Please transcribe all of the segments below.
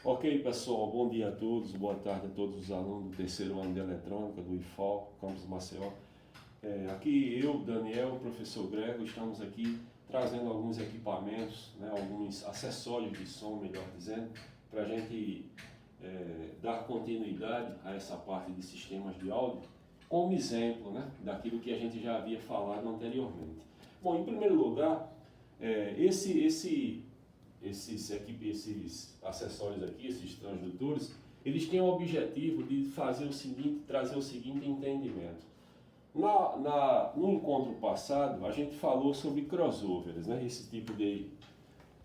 Ok, pessoal, bom dia a todos, boa tarde a todos os alunos do terceiro ano de eletrônica do IFAL, Campus Maceió. Aqui eu, Daniel, o professor Grego, estamos aqui trazendo alguns equipamentos, né, alguns acessórios de som, melhor dizendo, para a gente dar continuidade a essa parte de sistemas de áudio, como exemplo, né, daquilo que a gente já havia falado anteriormente. Bom, em primeiro lugar, esses acessórios aqui, esses transdutores, eles têm o objetivo de fazer o seguinte, trazer o seguinte entendimento. No encontro passado, a gente falou sobre crossovers, né? Esse tipo de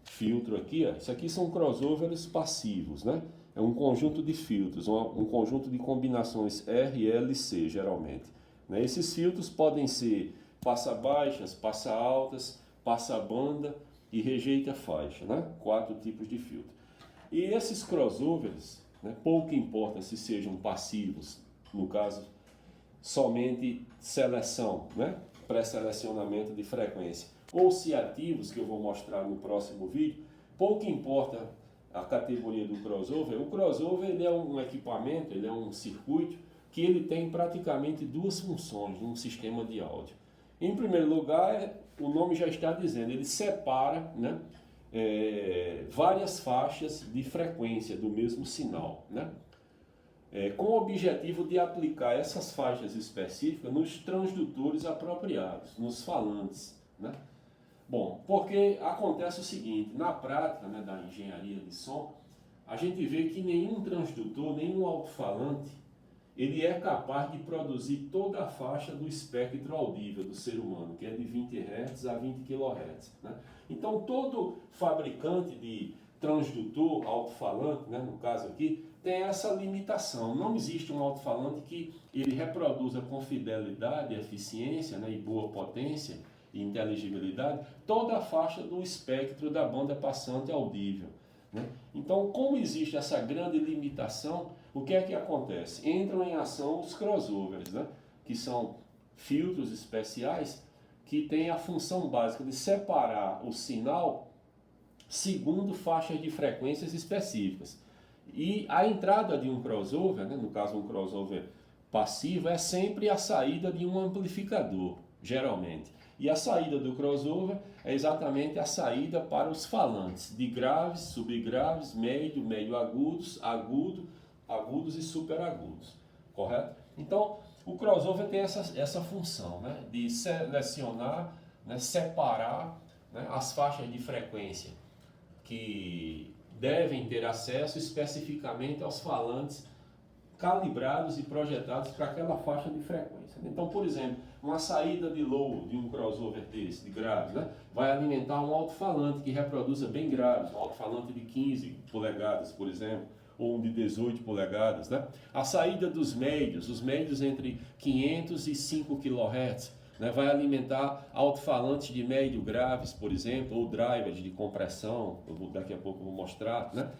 filtro aqui, ó, isso aqui são crossovers passivos, né? É um conjunto de filtros, um conjunto de combinações R, L e C, geralmente. Né? Esses filtros podem ser passa-baixas, passa-altas, passa-banda e rejeita-faixa, né? 4 tipos de filtro. E esses crossovers, né, pouco importa se sejam passivos, no caso, somente seleção, né? Pré-selecionamento de frequência, ou se ativos, que eu vou mostrar no próximo vídeo, pouco importa a categoria do crossover. O crossover ele é um equipamento, ele é um circuito que ele tem praticamente duas funções num sistema de áudio. Em primeiro lugar, o nome já está dizendo, ele separa, né, várias faixas de frequência do mesmo sinal, né? Com o objetivo de aplicar essas faixas específicas nos transdutores apropriados, nos falantes, né? Bom, porque acontece o seguinte, na prática, né, da engenharia de som, a gente vê que nenhum transdutor, nenhum alto-falante, ele é capaz de produzir toda a faixa do espectro audível do ser humano, que é de 20 Hz a 20 kHz. Né? Então, todo fabricante de transdutor, alto-falante, né, no caso aqui, tem essa limitação. Não existe um alto-falante que ele reproduza com fidelidade, eficiência, né, e boa potência e inteligibilidade toda a faixa do espectro da banda passante audível. Né? Então, como existe essa grande limitação, o que é que acontece? Entram em ação os crossovers, né? Que são filtros especiais que têm a função básica de separar o sinal segundo faixas de frequências específicas. E a entrada de um crossover, né? No caso um crossover passivo, é sempre a saída de um amplificador, geralmente. E a saída do crossover é exatamente a saída para os falantes de graves, subgraves, médio, médio-agudos, agudos e superagudos, correto? Então, o crossover tem essa função, né, de selecionar, né, separar, né, as faixas de frequência que devem ter acesso especificamente aos falantes calibrados e projetados para aquela faixa de frequência. Então, por exemplo, uma saída de low de um crossover desse, de graves, né, vai alimentar um alto-falante que reproduza bem graves, um alto-falante de 15 polegadas, por exemplo, ou um de 18 polegadas. Né? A saída dos médios, os médios entre 500 e 5 kHz, né, vai alimentar alto-falantes de médio graves, por exemplo, ou drivers de compressão, daqui a pouco eu vou mostrar. Né?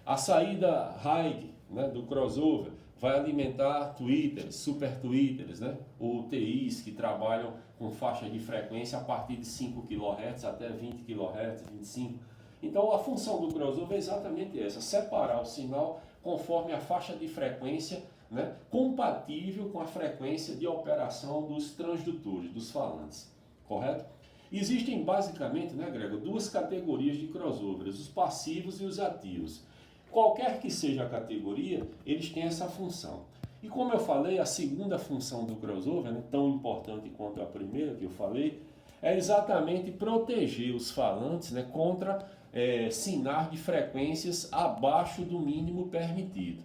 A saída high, né, do crossover vai alimentar tweeters, super tweeters, né, ou TIs que trabalham com faixa de frequência a partir de 5 kHz até 20 kHz, 25. Então a função do crossover é exatamente essa, separar o sinal conforme a faixa de frequência, né, compatível com a frequência de operação dos transdutores, dos falantes, correto? Existem basicamente, né, Grego, duas categorias de crossovers, os passivos e os ativos. Qualquer que seja a categoria, eles têm essa função. E como eu falei, a segunda função do crossover, né, tão importante quanto a primeira que eu falei, é exatamente proteger os falantes, né, contra sinais de frequências abaixo do mínimo permitido,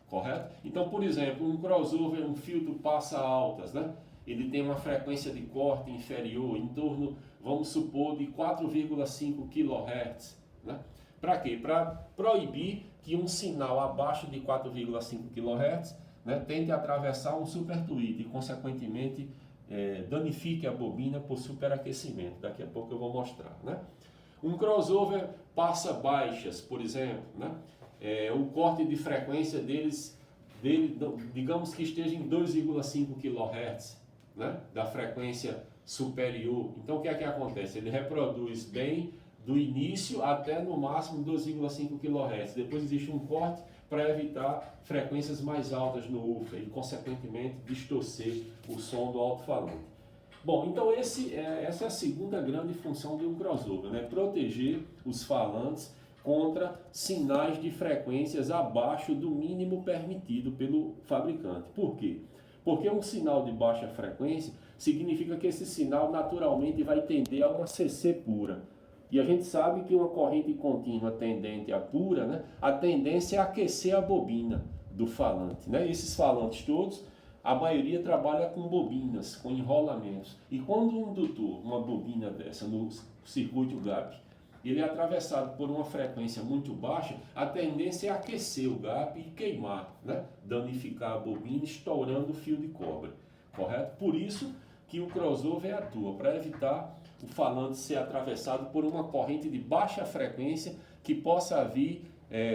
correto? Então, por exemplo, um crossover, um filtro passa altas, né? Ele tem uma frequência de corte inferior, em torno, vamos supor, de 4,5 kHz, né? Para quê? Para proibir que um sinal abaixo de 4,5 kHz, né, tente atravessar um supertweet e, consequentemente, danifique a bobina por superaquecimento. Daqui a pouco eu vou mostrar. Né? Um crossover passa baixas, por exemplo, né? O corte de frequência dele, digamos que esteja em 2,5 kHz, né? Da frequência superior. Então, o que é que acontece? Ele reproduz bem do início até no máximo 2,5 kHz. Depois existe um corte para evitar frequências mais altas no woofer e, consequentemente, distorcer o som do alto-falante. Bom, então essa é a segunda grande função de um crossover, né? Proteger os falantes contra sinais de frequências abaixo do mínimo permitido pelo fabricante. Por quê? Porque um sinal de baixa frequência significa que esse sinal naturalmente vai tender a uma CC pura. E a gente sabe que uma corrente contínua tendente a pura, né, a tendência é aquecer a bobina do falante. Né? Esses falantes todos, a maioria trabalha com bobinas, com enrolamentos. E quando um indutor, uma bobina dessa, no circuito gap, ele é atravessado por uma frequência muito baixa, a tendência é aquecer o gap e queimar, né? Danificar a bobina, estourando o fio de cobre. Correto? Por isso que o crossover atua, para evitar o falante ser atravessado por uma corrente de baixa frequência que possa vir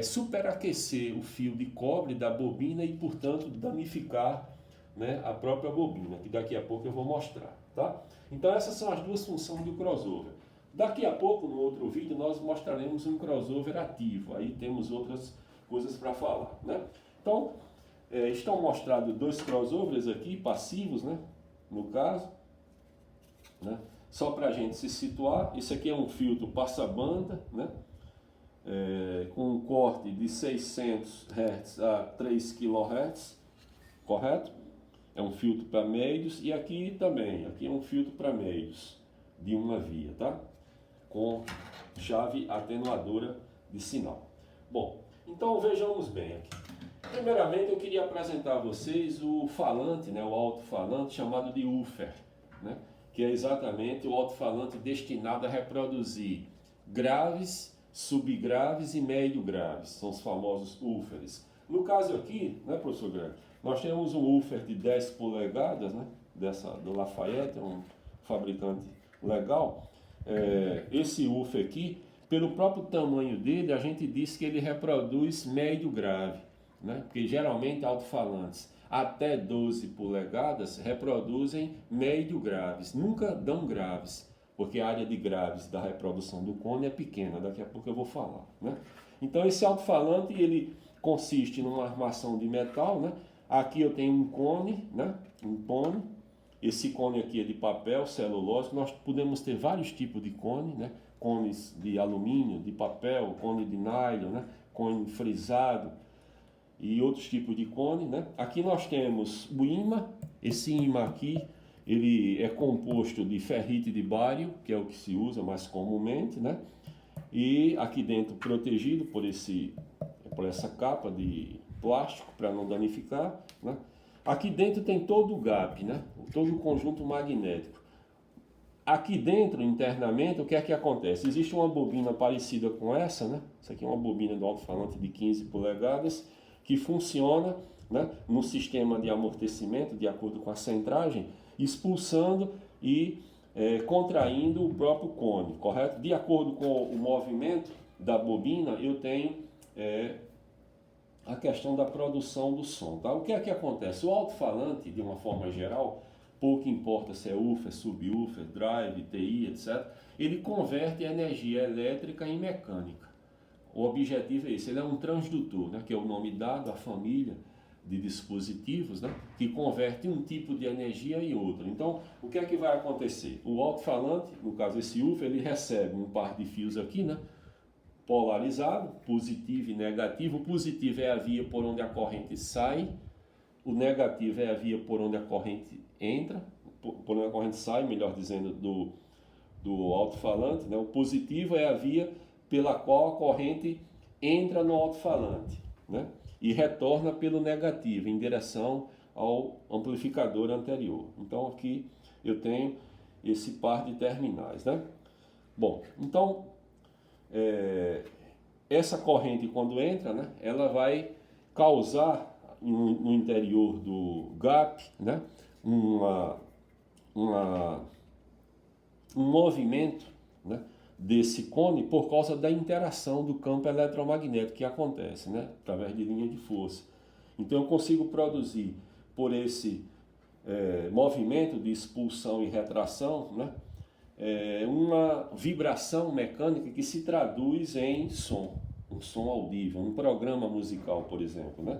superaquecer o fio de cobre da bobina e, portanto, danificar, né, a própria bobina, que daqui a pouco eu vou mostrar. Tá? Então essas são as duas funções do crossover. Daqui a pouco, no outro vídeo, nós mostraremos um crossover ativo. Aí temos outras coisas para falar. Né? Então, estão mostrados dois crossovers aqui, passivos, né? No caso. Né? Só para a gente se situar, isso aqui é um filtro passa-banda, né? Com um corte de 600 Hz a 3 kHz, correto? É um filtro para meios, e aqui também, aqui é um filtro para meios de uma via, tá? Com chave atenuadora de sinal. Bom, então vejamos bem aqui. Primeiramente eu queria apresentar a vocês o falante, né, o alto-falante chamado de woofer, né, que é exatamente o alto-falante destinado a reproduzir graves, subgraves e médio graves, são os famosos woofers. No caso aqui, né, professor Greg, nós temos um woofer de 10 polegadas, né, do Lafayette, é um fabricante legal. Esse woofer aqui, pelo próprio tamanho dele, a gente diz que ele reproduz médio grave, né? Porque geralmente alto-falantes até 12 polegadas reproduzem médio graves, nunca dão graves, porque a área de graves da reprodução do cone é pequena, daqui a pouco eu vou falar. Né? Então esse alto-falante ele consiste numa armação de metal, né? Aqui eu tenho um cone, né? Um cone. Esse cone aqui é de papel, celulose. Nós podemos ter vários tipos de cone, né? Cones de alumínio, de papel, cone de nylon, né? Cone frisado e outros tipos de cone, né? Aqui nós temos o imã. Esse imã aqui, ele é composto de ferrite de bário, que é o que se usa mais comumente, né? E aqui dentro protegido por essa capa de plástico para não danificar, né? Aqui dentro tem todo o gap, né? Todo o conjunto magnético. Aqui dentro, internamente, o que é que acontece? Existe uma bobina parecida com essa, né? Essa aqui é uma bobina do alto-falante de 15 polegadas, que funciona, né, no sistema de amortecimento, de acordo com a centragem, expulsando e contraindo o próprio cone, correto? De acordo com o movimento da bobina, eu tenho a questão da produção do som. Tá? O que é que acontece? O alto-falante, de uma forma geral, pouco importa se é woofer, subwoofer, drive, TI, etc., ele converte energia elétrica em mecânica. O objetivo é esse, ele é um transdutor, né, que é o nome dado à família de dispositivos, né, que converte um tipo de energia em outro. Então, o que é que vai acontecer? O alto-falante, no caso esse woofer, ele recebe um par de fios aqui, né, polarizado, positivo e negativo. O positivo é a via por onde a corrente sai, o negativo é a via por onde a corrente entra, por onde a corrente sai, melhor dizendo, do alto-falante, né? O positivo é a via pela qual a corrente entra no alto-falante, né? E retorna pelo negativo, em direção ao amplificador anterior. Então aqui eu tenho esse par de terminais, né? Bom, então essa corrente, quando entra, né, ela vai causar no interior do gap, né, um movimento, né, desse cone por causa da interação do campo eletromagnético que acontece, né, através de linha de força. Então eu consigo produzir por esse movimento de expulsão e retração, né, uma vibração mecânica que se traduz em som, um som audível, um programa musical, por exemplo, né?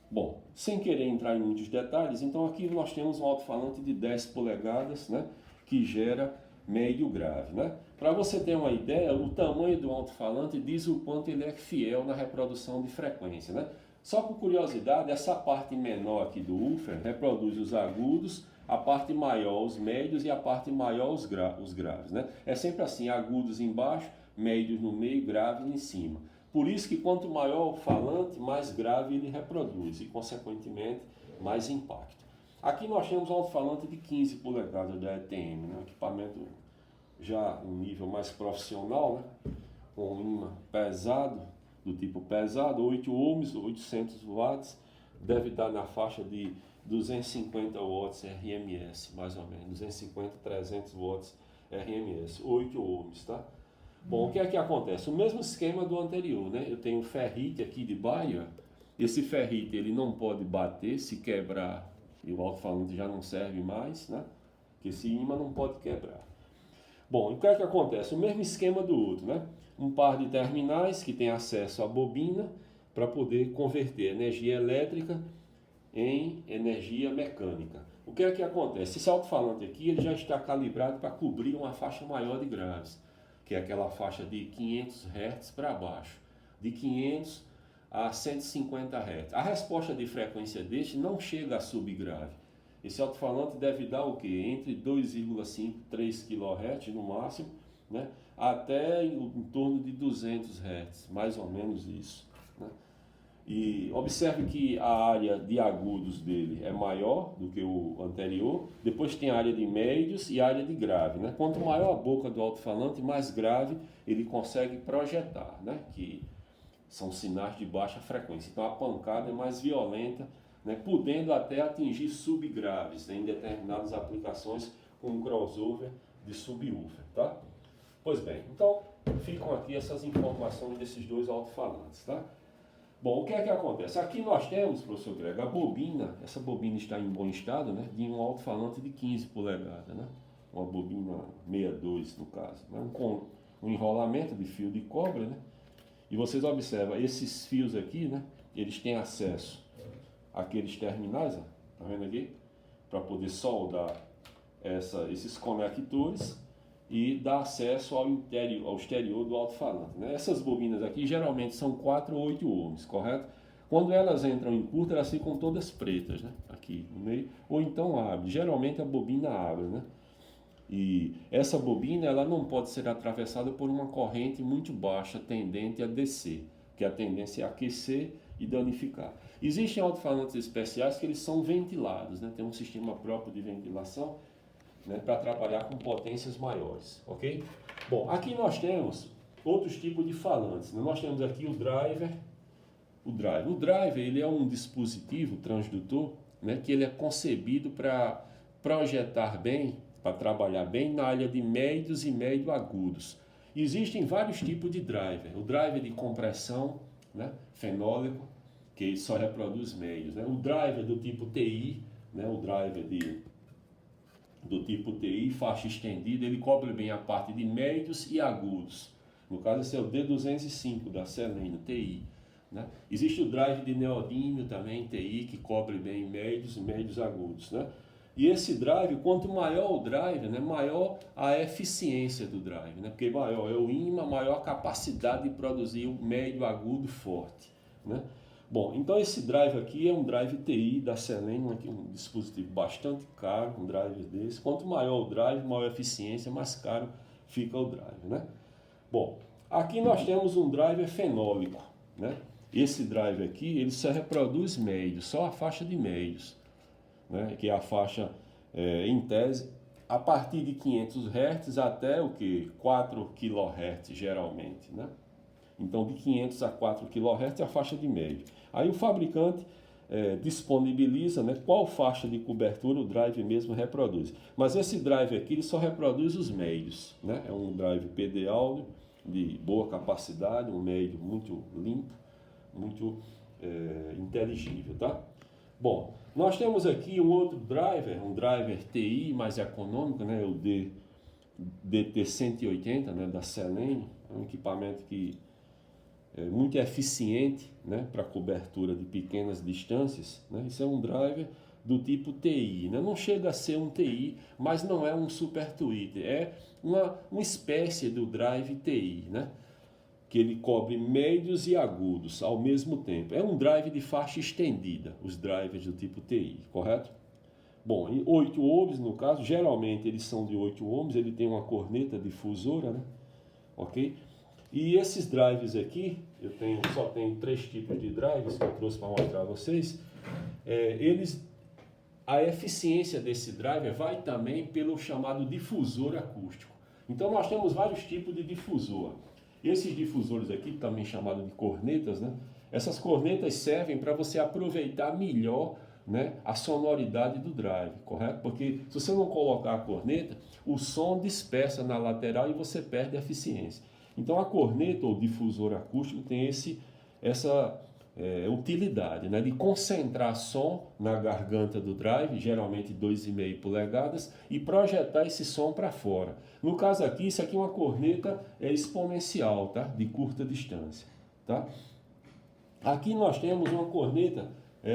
Bom, sem querer entrar em muitos detalhes, então aqui nós temos um alto-falante de 10 polegadas, né, que gera médio grave, né? Para você ter uma ideia, o tamanho do alto-falante diz o quanto ele é fiel na reprodução de frequência, né? Só por curiosidade, essa parte menor aqui do woofer reproduz os agudos, a parte maior os médios e a parte maior os graves, né? É sempre assim, agudos embaixo, médios no meio, graves em cima. Por isso que quanto maior o falante, mais grave ele reproduz e, consequentemente, mais impacto. Aqui nós temos um alto-falante de 15 polegadas da ETM, né? Um equipamento já um nível mais profissional, né? Com um imã pesado, do tipo pesado, 8 ohms, 800 watts, deve dar na faixa de 250 watts RMS, mais ou menos, 250, 300 watts RMS, 8 ohms, tá? Bom, o que é que acontece? O mesmo esquema do anterior, né? Eu tenho um ferrite aqui de baia, esse ferrite ele não pode bater, se quebrar, e o alto-falante já não serve mais, né? Porque esse imã não pode quebrar. Bom, o que é que acontece? O mesmo esquema do outro, né? Um par de terminais que tem acesso à bobina para poder converter energia elétrica em energia mecânica. O que é que acontece? Esse alto-falante aqui ele já está calibrado para cobrir uma faixa maior de graves, que é aquela faixa de 500 Hz para baixo, de 500 a 150 Hz. A resposta de frequência deste não chega a subgrave. Esse alto-falante deve dar o quê? Entre 2,5 e 3 kHz no máximo, né? Até em torno de 200 Hz, mais ou menos isso, né? E observe que a área de agudos dele é maior do que o anterior, depois tem a área de médios e a área de grave, né? Quanto maior a boca do alto-falante, mais grave ele consegue projetar, né? Que são sinais de baixa frequência. Então a pancada é mais violenta, né, podendo até atingir subgraves, né, em determinadas aplicações com um crossover de subwoofer, tá? Pois bem, então ficam aqui essas informações desses dois alto-falantes, tá? Bom, o que é que acontece? Aqui nós temos, professor Greg, a bobina, essa bobina está em bom estado, né, de um alto-falante de 15 polegadas, né? Uma bobina 62 no caso, né? Com um enrolamento de fio de cobre, né? E vocês observam, esses fios aqui, né, eles têm acesso àqueles terminais, ó, tá vendo aqui? Para poder soldar esses conectores e dar acesso ao exterior do alto-falante, né? Essas bobinas aqui geralmente são 4 ou 8 ohms, correto? Quando elas entram em curto, elas ficam todas pretas, né? Aqui no meio, ou então abre. Geralmente a bobina abre, né? E essa bobina ela não pode ser atravessada por uma corrente muito baixa tendente a descer, que a tendência é aquecer e danificar. Existem alto-falantes especiais que eles são ventilados, né? Tem um sistema próprio de ventilação, né, para trabalhar com potências maiores, ok? Bom, aqui nós temos outros tipos de falantes, né? Nós temos aqui o driver. O driver ele é um dispositivo transdutor, né, que ele é concebido para projetar bem, para trabalhar bem na área de médios e médio agudos. Existem vários tipos de driver. O driver de compressão, né, fenólico, que só reproduz médios, né? O driver do tipo TI, né, o driver do tipo TI, faixa estendida, ele cobre bem a parte de médios e agudos. No caso, esse é o D205 da Celeno, TI. Né? Existe o drive de neodímio também, TI, que cobre bem médios e médios agudos. Né? E esse drive, quanto maior o drive, né, maior a eficiência do drive. Né? Porque maior é o ímã, maior a capacidade de produzir o médio agudo forte. Né? Bom, então esse drive aqui é um drive TI da Celeno, um dispositivo bastante caro, um drive desse. Quanto maior o drive, maior a eficiência, mais caro fica o drive, né? Bom, aqui nós temos um driver fenólico, né? Esse drive aqui, ele só reproduz médios, só a faixa de médios, né? Que é a faixa, em tese, a partir de 500 Hz até o que? 4 kHz geralmente, né? Então, de 500 a 4 kHz é a faixa de médio. Aí o fabricante disponibiliza, né, qual faixa de cobertura o drive mesmo reproduz. Mas esse drive aqui ele só reproduz os médios. Né? É um drive PD áudio de boa capacidade, um médio muito limpo, muito inteligível. Tá? Bom, nós temos aqui um outro driver, um driver TI mais econômico, né, o DT180, né, da Selene, é um equipamento que é muito eficiente, né, para cobertura de pequenas distâncias, né? Isso é um driver do tipo TI, né? Não chega a ser um TI, mas não é um super tweeter, é uma espécie do drive TI, né? Que ele cobre médios e agudos ao mesmo tempo. É um drive de faixa estendida, os drivers do tipo TI, correto? Bom, em 8 ohms no caso, geralmente eles são de 8 ohms, ele tem uma corneta difusora, né? Ok? E esses drives aqui, só tenho 3 tipos de drives que eu trouxe para mostrar a vocês. A eficiência desse driver vai também pelo chamado difusor acústico. Então nós temos vários tipos de difusor. Esses difusores aqui, também chamados de cornetas, né? Essas cornetas servem para você aproveitar melhor, né, a sonoridade do drive, correto? Porque se você não colocar a corneta, o som dispersa na lateral e você perde a eficiência. Então a corneta ou difusor acústico tem essa utilidade, né, de concentrar som na garganta do drive, geralmente 2,5 polegadas, e projetar esse som para fora. No caso aqui, isso aqui é uma corneta exponencial, tá? De curta distância, tá? Aqui nós temos uma corneta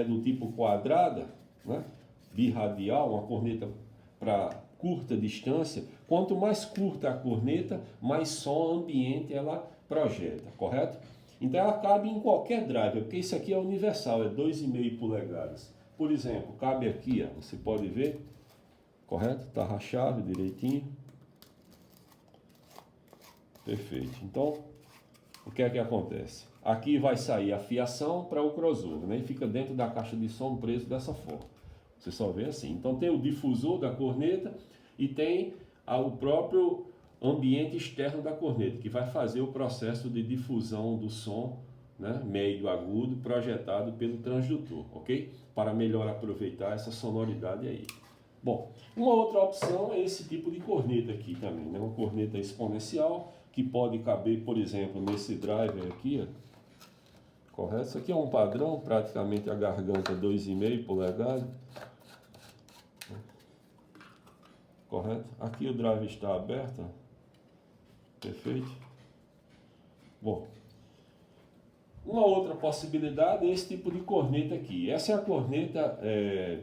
do tipo quadrada, né, birradial, uma corneta para curta distância. Quanto mais curta a corneta, mais som ambiente ela projeta, correto? Então ela cabe em qualquer driver, porque isso aqui é universal, é 2,5 polegadas. Por exemplo, cabe aqui, ó, você pode ver, correto? Está rachado direitinho. Perfeito. Então, o que é que acontece? Aqui vai sair a fiação para o crossover, né? E fica dentro da caixa de som preso dessa forma. Você só vê assim. Então tem o difusor da corneta e tem o próprio ambiente externo da corneta, que vai fazer o processo de difusão do som, né, médio agudo, projetado pelo transdutor, ok? Para melhor aproveitar essa sonoridade aí. Bom, uma outra opção é esse tipo de corneta aqui também, né? Uma corneta exponencial, que pode caber, por exemplo, nesse driver aqui, ó. Correto? Isso aqui é um padrão, praticamente a garganta 2,5 polegadas. Correto? Aqui o driver está aberto, ó. Perfeito? Bom, uma outra possibilidade é esse tipo de corneta aqui. Essa é a corneta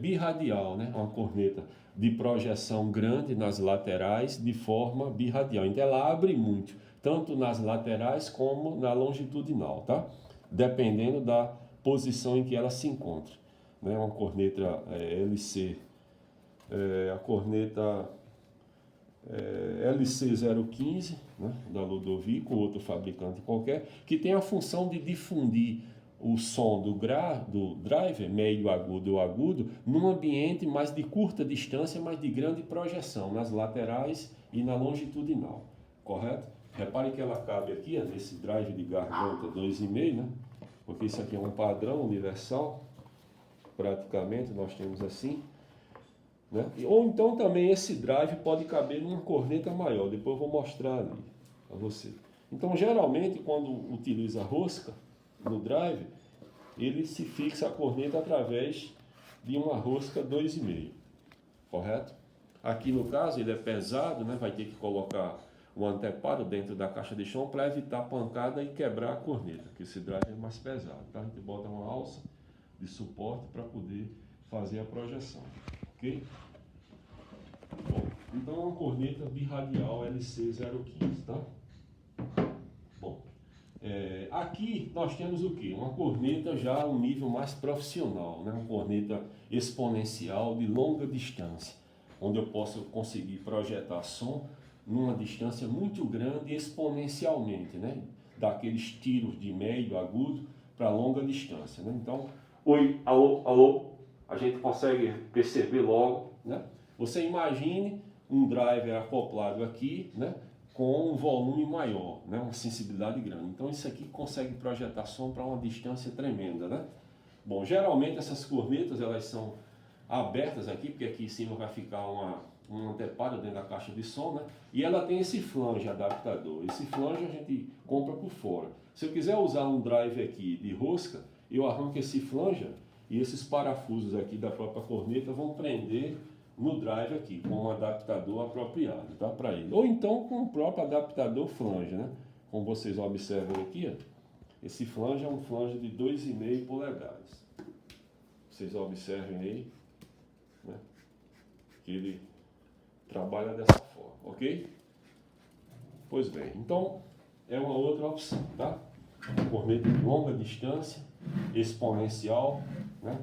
birradial, né? Uma corneta de projeção grande nas laterais de forma birradial. Então ela abre muito, tanto nas laterais como na longitudinal, tá? Dependendo da posição em que ela se encontra. Né? Uma corneta LC, a corneta LC015, né, da Ludovico, outro fabricante qualquer, que tem a função de difundir o som do driver, médio agudo ou agudo, num ambiente mais de curta distância, mas de grande projeção, nas laterais e na longitudinal, correto? Repare que ela cabe aqui, nesse drive de garganta 2,5, né? Porque isso aqui é um padrão universal, praticamente nós temos assim. Né? Ou então também esse drive pode caber numa corneta maior, depois eu vou mostrar ali a você. Então geralmente quando utiliza rosca no drive, ele se fixa a corneta através de uma rosca 2,5, correto? Aqui no caso ele é pesado, né? Vai ter que colocar um anteparo dentro da caixa de som para evitar pancada e quebrar a corneta, porque esse drive é mais pesado, tá? A gente bota uma alça de suporte para poder fazer a projeção, ok? Bom, então é uma corneta birradial LC015, tá? Bom, aqui nós temos o que? Uma corneta já um nível mais profissional, né? Uma corneta exponencial de longa distância, onde eu posso conseguir projetar som numa distância muito grande exponencialmente, né? Daqueles tiros de médio agudo para longa distância, né? Então, oi, alô, alô, a gente consegue perceber logo, né? Você imagine um driver acoplado aqui, né, com um volume maior, né, uma sensibilidade grande. Então isso aqui consegue projetar som para uma distância tremenda, né? Bom, geralmente essas cornetas elas são abertas aqui, porque aqui em cima vai ficar um anteparo dentro da caixa de som, né? E ela tem esse flange adaptador. Esse flange a gente compra por fora. Se eu quiser usar um drive aqui de rosca, eu arranco esse flange e esses parafusos aqui da própria corneta vão prender no drive aqui, com um adaptador apropriado, tá, para ele. Ou então com o próprio adaptador flange, né? Como vocês observam aqui, ó, esse flange é um flange de 2,5 polegadas. Vocês observem aí, né, que ele trabalha dessa forma, ok? Pois bem, então é uma outra opção, tá? Corneta de longa distância, exponencial, né?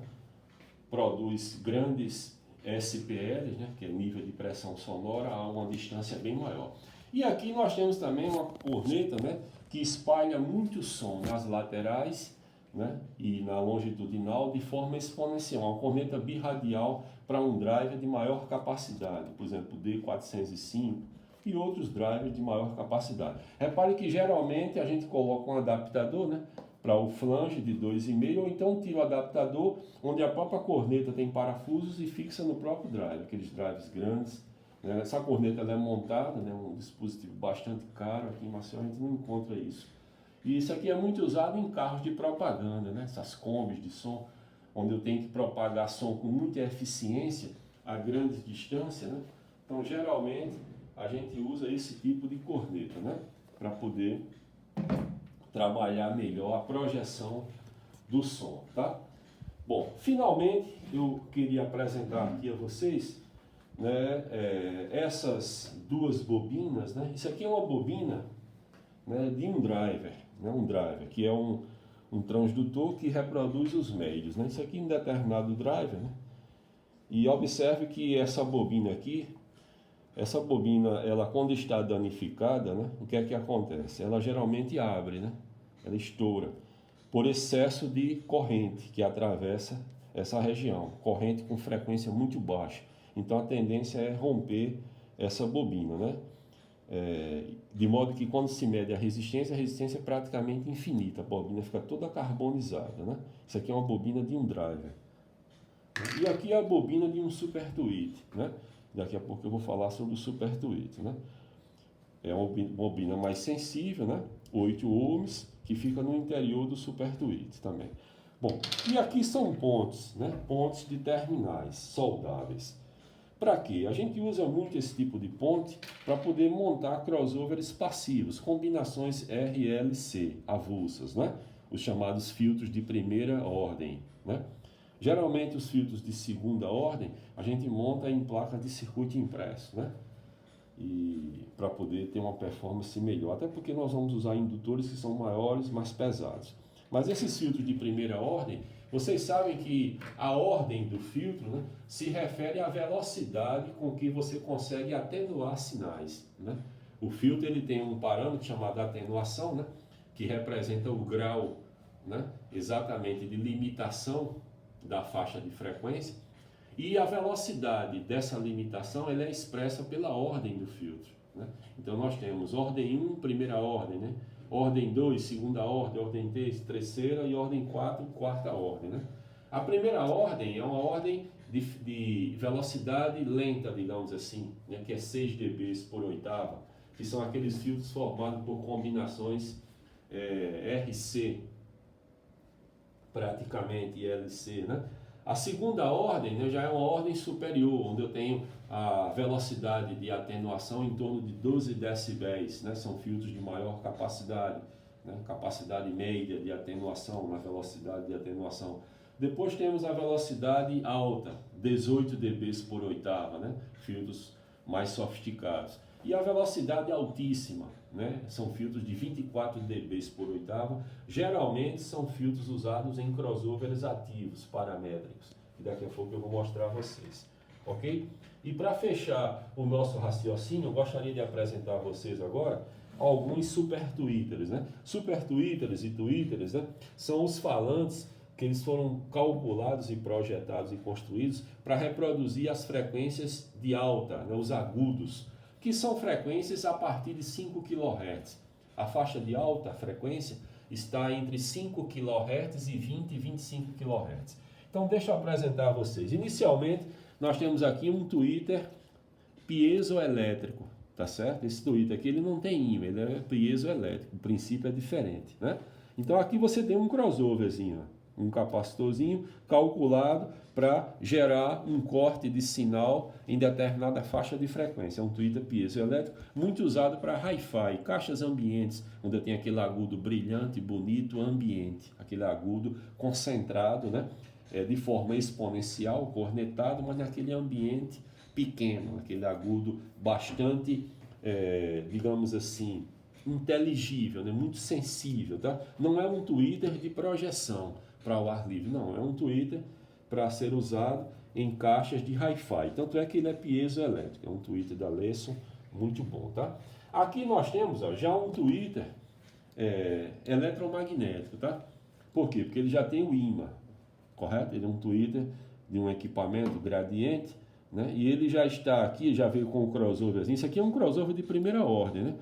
Produz grandes SPLs, né? Que é nível de pressão sonora, a uma distância bem maior. E aqui nós temos também uma corneta, né, que espalha muito som nas laterais, né, e na longitudinal de forma exponencial. Uma corneta birradial para um driver de maior capacidade, por exemplo, D405 e outros drivers de maior capacidade. Repare que geralmente a gente coloca um adaptador, né, para o flange de 2,5, ou então tira o adaptador onde a própria corneta tem parafusos e fixa no próprio driver, aqueles drivers grandes. Essa corneta ela é montada, né, um dispositivo bastante caro, aqui em Maceió a gente não encontra isso. E isso aqui é muito usado em carros de propaganda, né, essas combis de som, onde eu tenho que propagar som com muita eficiência a grande distância, né? Então geralmente a gente usa esse tipo de corneta, né, para poder trabalhar melhor a projeção do som, tá? Bom, finalmente eu queria apresentar aqui a vocês, né, essas duas bobinas, né? Isso aqui é uma bobina, né, de um driver, né, que é um transdutor que reproduz os médios, né? Isso aqui é um determinado driver, né? E observe que essa bobina aqui, ela quando está danificada, né, o que é que acontece? Ela geralmente abre, né? Ela estoura por excesso de corrente que atravessa essa região, corrente com frequência muito baixa. Então a tendência é romper essa bobina, né? De modo que quando se mede a resistência é praticamente infinita, a bobina fica toda carbonizada, né? Isso aqui é uma bobina de um driver. E aqui é a bobina de um super tweet, né? Daqui a pouco eu vou falar sobre o super tweet, né? É uma bobina mais sensível, né? 8 ohms, que fica no interior do super tweet também. Bom, e aqui são pontos, né? Pontos de terminais soldáveis. Para quê? A gente usa muito esse tipo de ponte para poder montar crossovers passivos, combinações RLC, avulsas, né? Os chamados filtros de primeira ordem, né? Geralmente os filtros de segunda ordem a gente monta em placas de circuito impresso, né? E para poder ter uma performance melhor, até porque nós vamos usar indutores que são maiores, mais pesados. Mas esses filtros de primeira ordem, vocês sabem que a ordem do filtro, né, se refere à velocidade com que você consegue atenuar sinais, né? O filtro ele tem um parâmetro chamado atenuação, né, que representa o grau, né, exatamente de limitação da faixa de frequência, e a velocidade dessa limitação ela é expressa pela ordem do filtro, né? Então nós temos ordem 1, primeira ordem, né? Ordem 2, segunda ordem, ordem 3, terceira e ordem 4, quarta ordem, né? A primeira ordem é uma ordem de velocidade lenta, digamos assim, né? Que é 6 dB por oitava, que são aqueles filtros formados por combinações RC, praticamente, e LC, né? A segunda ordem, né, já é uma ordem superior, onde eu tenho a velocidade de atenuação em torno de 12 decibéis, né? São filtros de maior capacidade, né? Capacidade média de atenuação, na velocidade de atenuação. Depois temos a velocidade alta, 18 dB por oitava, né? Filtros mais sofisticados. E a velocidade altíssima, né? São filtros de 24 dB por oitava. Geralmente são filtros usados em crossovers ativos, paramétricos. E daqui a pouco eu vou mostrar a vocês. Ok? E para fechar o nosso raciocínio, eu gostaria de apresentar a vocês agora alguns super tweeters, né? Super tweeters e tweeters, né, são os falantes que eles foram calculados e projetados e construídos para reproduzir as frequências de alta, né, os agudos, que são frequências a partir de 5 kHz. A faixa de alta frequência está entre 5 kHz e 20 e 25 kHz. Então deixa eu apresentar a vocês. Inicialmente, nós temos aqui um tweeter piezoelétrico, tá certo? Esse tweeter aqui ele não tem ímã, ele é piezoelétrico, o princípio é diferente, né? Então aqui você tem um crossoverzinho, Um capacitorzinho calculado para gerar um corte de sinal em determinada faixa de frequência. É um tweeter piezoelétrico muito usado para hi-fi, caixas ambientes, onde tem aquele agudo brilhante, bonito, ambiente, aquele agudo concentrado, né? De forma exponencial, cornetado, mas naquele ambiente pequeno, aquele agudo bastante, digamos assim, inteligível, né? Muito sensível, tá? Não é um tweeter de projeção para o ar livre, não, é um tweeter para ser usado em caixas de hi-fi, tanto é que ele é piezoelétrico, é um tweeter da Lesson, muito bom, tá? Aqui nós temos já um tweeter eletromagnético, tá? Por quê? Porque ele já tem o ímã, correto? Ele é um tweeter de um equipamento gradiente, né? E ele já está aqui, já veio com o crossoverzinho. Isso aqui é um crossover de primeira ordem, né?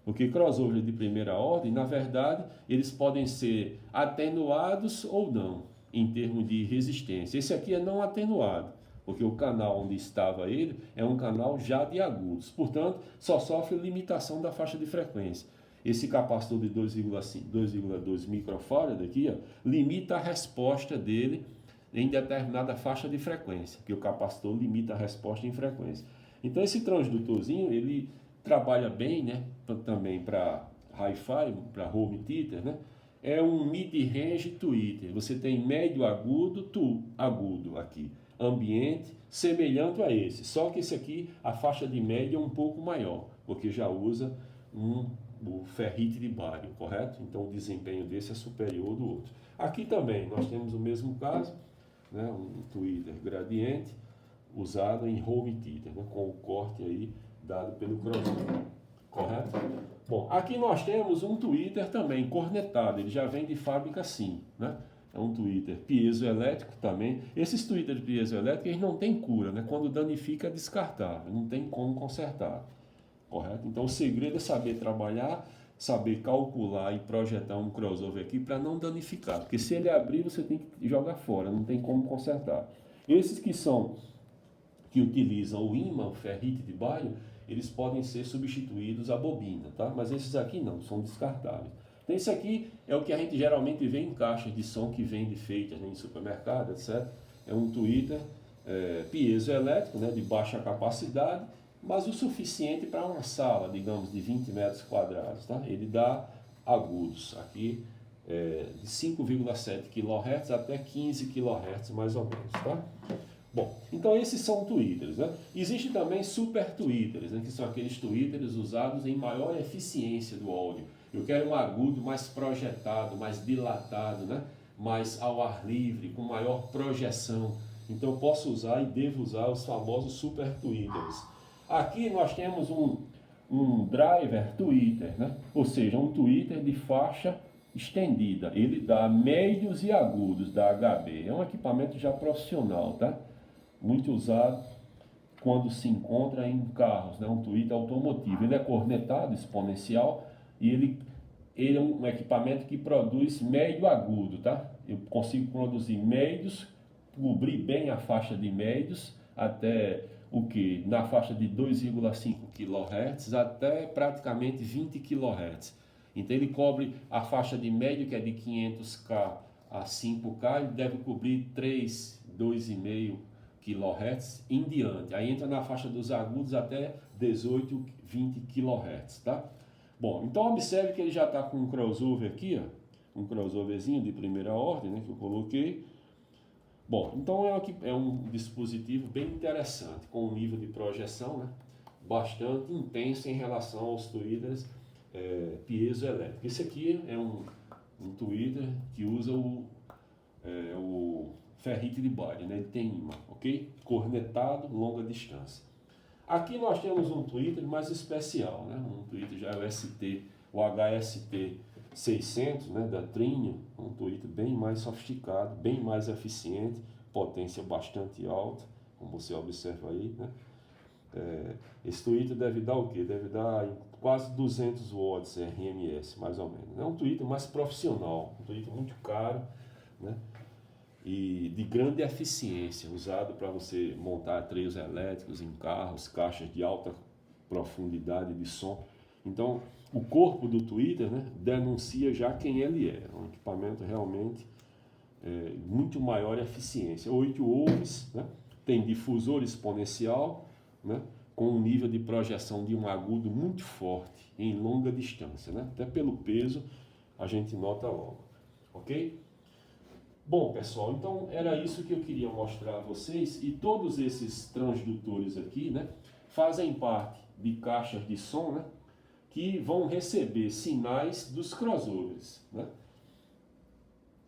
Porque crossover de primeira ordem, na verdade, eles podem ser atenuados ou não, em termos de resistência. Esse aqui é não atenuado, porque o canal onde estava ele é um canal já de agudos. Portanto, só sofre limitação da faixa de frequência. Esse capacitor de 2,2 microfarad aqui, ó, limita a resposta dele em determinada faixa de frequência, que o capacitor limita a resposta em frequência. Então esse transdutorzinho, ele trabalha bem, né, também para hi-fi, para home theater, né? É um mid-range tweeter. Você tem médio agudo, agudo aqui, ambiente semelhante a esse, só que esse aqui a faixa de média é um pouco maior, porque já usa o ferrite de bário, correto? Então o desempenho desse é superior do outro. Aqui também nós temos o mesmo caso, né, um tweeter gradiente usado em home theater, né, com o corte aí dado pelo crossover, correto? Bom, aqui nós temos um tweeter também cornetado, ele já vem de fábrica assim, né? É um tweeter piezoelétrico também. Esses tweeters piezoelétricos eles não têm cura, né? Quando danifica é descartável, não tem como consertar, correto? Então o segredo é saber trabalhar, saber calcular e projetar um crossover aqui para não danificar, porque se ele abrir você tem que jogar fora, não tem como consertar. Esses que utilizam o ímã, o ferrite de bário, eles podem ser substituídos à bobina, tá? Mas esses aqui não, são descartáveis. Então esse aqui é o que a gente geralmente vê em caixas de som que vende feitas, né, em supermercado, etc. É um tweeter piezoelétrico, né, de baixa capacidade, mas o suficiente para uma sala, digamos, de 20 metros quadrados, tá? Ele dá agudos aqui de 5,7 kHz até 15 kHz mais ou menos, tá? Bom, então esses são tweeters, né? Existem também super tweeters, né? Que são aqueles tweeters usados em maior eficiência do áudio. Eu quero um agudo mais projetado, mais dilatado, né? Mais ao ar livre, com maior projeção. Então eu posso usar e devo usar os famosos super tweeters. Aqui nós temos um driver tweeter, né? Ou seja, um tweeter de faixa estendida. Ele dá médios e agudos da HB. É um equipamento já profissional, tá? Muito usado quando se encontra em carros, né? Um tweeter automotivo. Ele é cornetado, exponencial, e ele é um equipamento que produz médio agudo, tá? Eu consigo produzir médios, cobrir bem a faixa de médios, até o que? Na faixa de 2,5 kHz até praticamente 20 kHz. Então ele cobre a faixa de médio, que é de 500K a 5K, ele deve cobrir 3, 2,5 kHz em diante. Aí entra na faixa dos agudos até 18, 20 kHz, tá? Bom, então observe que ele já está com um crossover aqui, ó, um crossoverzinho de primeira ordem, né, que eu coloquei. Bom, então é um dispositivo bem interessante, com um nível de projeção, né, bastante intenso em relação aos tweeters piezoelétricos. Esse aqui é um tweeter que usa o ferrite de bário, né, ele tem ímã, ok? Cornetado, longa distância. Aqui nós temos um tweeter mais especial, né? Um tweeter já é o HST 600, né, da Trinium, um tweeter bem mais sofisticado, bem mais eficiente, potência bastante alta, como você observa aí, né? Esse tweeter deve dar o quê? Deve dar quase 200 watts RMS, mais ou menos. É um tweeter mais profissional, um tweeter muito caro, né? E de grande eficiência, usado para você montar treios elétricos em carros, caixas de alta profundidade de som. Então, o corpo do tweeter, né, denuncia já quem ele é. É um equipamento realmente muito maior eficiência. 8 ohms, né? Tem difusor exponencial, né? Com um nível de projeção de um agudo muito forte em longa distância, né? Até pelo peso a gente nota logo, ok? Bom, pessoal, então era isso que eu queria mostrar a vocês, e todos esses transdutores aqui, né, fazem parte de caixas de som, né, que vão receber sinais dos crossovers, né,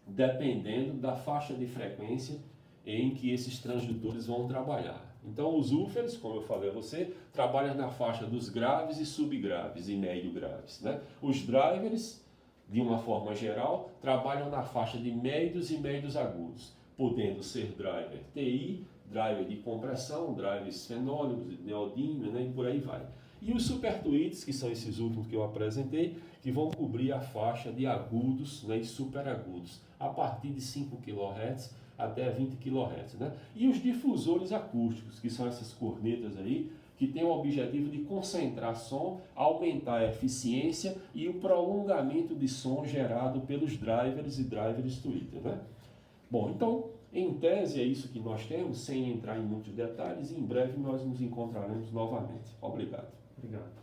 dependendo da faixa de frequência em que esses transdutores vão trabalhar. Então os woofers, como eu falei a você, trabalham na faixa dos graves e subgraves e médio graves, né? Os drivers, de uma forma geral, trabalham na faixa de médios e médios agudos, podendo ser driver TI, driver de compressão, drivers fenônicos, neodímio, né, e por aí vai. E os super tweets, que são esses últimos que eu apresentei, que vão cobrir a faixa de agudos, né, e super agudos, a partir de 5 kHz até 20 kHz. Né? E os difusores acústicos, que são essas cornetas aí, que tem o objetivo de concentrar som, aumentar a eficiência e o prolongamento de som gerado pelos drivers e drivers tweeter, né? Bom, então, em tese é isso que nós temos, sem entrar em muitos detalhes, e em breve nós nos encontraremos novamente. Obrigado. Obrigado.